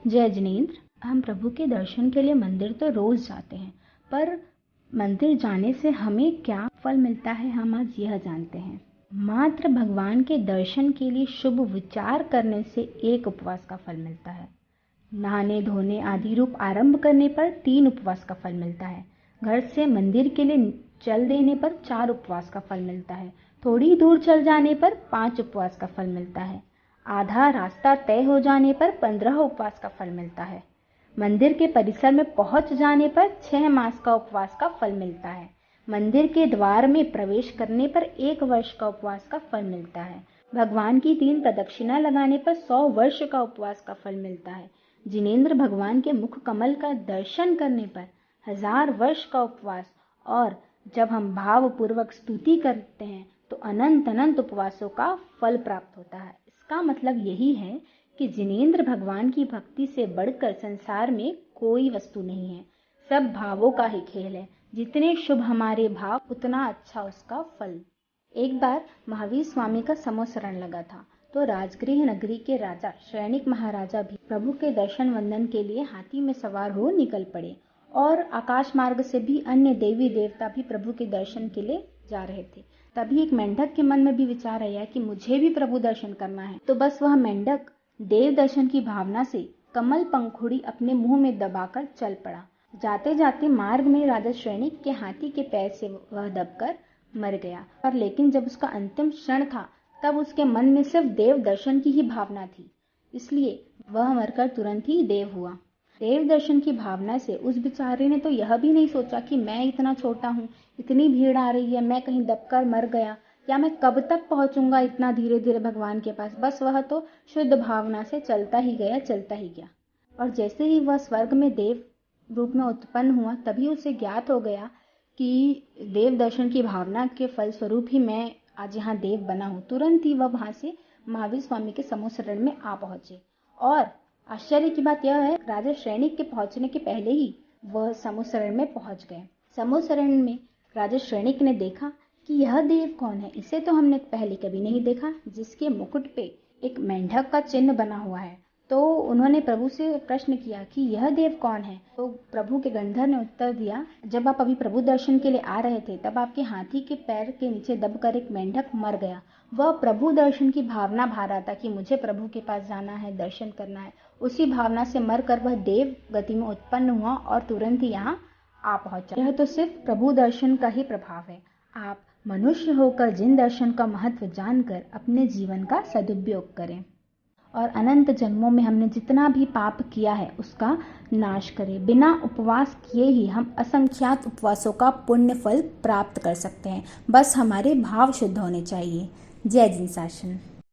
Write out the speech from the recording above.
जय जिनेंद्र। हम प्रभु के दर्शन के लिए मंदिर तो रोज जाते हैं, पर मंदिर जाने से हमें क्या फल मिलता है हम आज यह जानते हैं। मात्र भगवान के दर्शन के लिए शुभ विचार करने से एक उपवास का फल मिलता है। नहाने धोने आदि रूप आरंभ करने पर 3 उपवास का फल मिलता है। घर से मंदिर के लिए चल देने पर 4 उपवास का फल मिलता है। थोड़ी दूर चल जाने पर 5 उपवास का फल मिलता है। आधा रास्ता तय हो जाने पर 15 उपवास का फल मिलता है। मंदिर के परिसर में पहुंच जाने पर 6 मास का उपवास का फल मिलता है। मंदिर के द्वार में प्रवेश करने पर 1 वर्ष का उपवास का फल मिलता है। भगवान की 3 प्रदक्षिणा लगाने पर 100 वर्ष का उपवास का फल मिलता है। जिनेंद्र भगवान के मुख कमल का दर्शन करने पर 1000 वर्ष का उपवास, और जब हम भाव पूर्वक स्तुति करते हैं तो अनंत अनंत उपवासों का फल प्राप्त होता है। इसका मतलब यही है कि जिनेंद्र भगवान की भक्ति से बढ़कर संसार में कोई वस्तु नहीं है। सब भावों का ही खेल है। जितने शुभ हमारे भाव उतना अच्छा उसका फल। एक बार महावीर स्वामी का समोसरण लगा था, तो राजगृह नगरी के राजा शैनिक महाराजा भी प्रभु के दर्शन वंदन के लिए हाथी में सवार हो निकल पड़े, और आकाश मार्ग से भी अन्य देवी देवता भी प्रभु के दर्शन के लिए जा रहे थे। तभी एक मेंढक के मन में भी विचार आया कि मुझे भी प्रभु दर्शन करना है। तो बस वह मेंढक देव दर्शन की भावना से कमल पंखुड़ी अपने मुंह में दबाकर चल पड़ा। जाते जाते मार्ग में राजा शैनिक के हाथी के पैर से वह दबकर मर गया। पर लेकिन जब उसका अंतिम क्षण था, तब उसके मन में सिर्फ देव दर्शन की ही भावना थी, इसलिए वह मरकर तुरंत ही देव हुआ। देव दर्शन की भावना से उस बेचारे ने तो यह भी नहीं सोचा कि मैं इतना छोटा हूँ, इतनी भीड़ आ रही है, मैं कहीं दबकर मर गया, या मैं कब तक पहुंचूंगा इतना धीरे धीरे भगवान के पास। बस वह तो शुद्ध भावना से चलता ही गया। और जैसे ही वह स्वर्ग में देव रूप में उत्पन्न हुआ, तभी उसे ज्ञात हो गया कि देव दर्शन की भावना के फलस्वरूप ही मैं आज यहाँ देव बना हूँ। तुरंत ही वह वहां से महावीर स्वामी के समोसरण में आ पहुंचे। और आश्चर्य की बात यह है, राजा शैनिक के पहुंचने के पहले ही वह समोसरण में पहुंच गए। समोसरण में राजा शैनिक ने देखा कि यह देव कौन है, इसे तो हमने पहले कभी नहीं देखा, जिसके मुकुट पे एक मेंढक का चिन्ह बना हुआ है। तो उन्होंने प्रभु से प्रश्न किया कि यह देव कौन है। तो प्रभु के गंधर्व ने उत्तर दिया, जब आप अभी प्रभु दर्शन के लिए आ रहे थे, तब आपके हाथी के पैर के नीचे दबकर एक मेंढक मर गया। वह प्रभु दर्शन की भावना भा रहा था कि मुझे प्रभु के पास जाना है, दर्शन करना है। उसी भावना से मरकर वह देव गति में उत्पन्न हुआ और तुरंत ही यहाँ आ पहुंचा। यह तो सिर्फ प्रभु दर्शन का ही प्रभाव है। आप मनुष्य होकर जिन दर्शन का महत्व जानकर अपने जीवन का सदुपयोग करें, और अनंत जन्मों में हमने जितना भी पाप किया है उसका नाश करें। बिना उपवास किए ही हम असंख्यात उपवासों का पुण्य फल प्राप्त कर सकते हैं। बस हमारे भाव शुद्ध होने चाहिए। जय जिन शासन।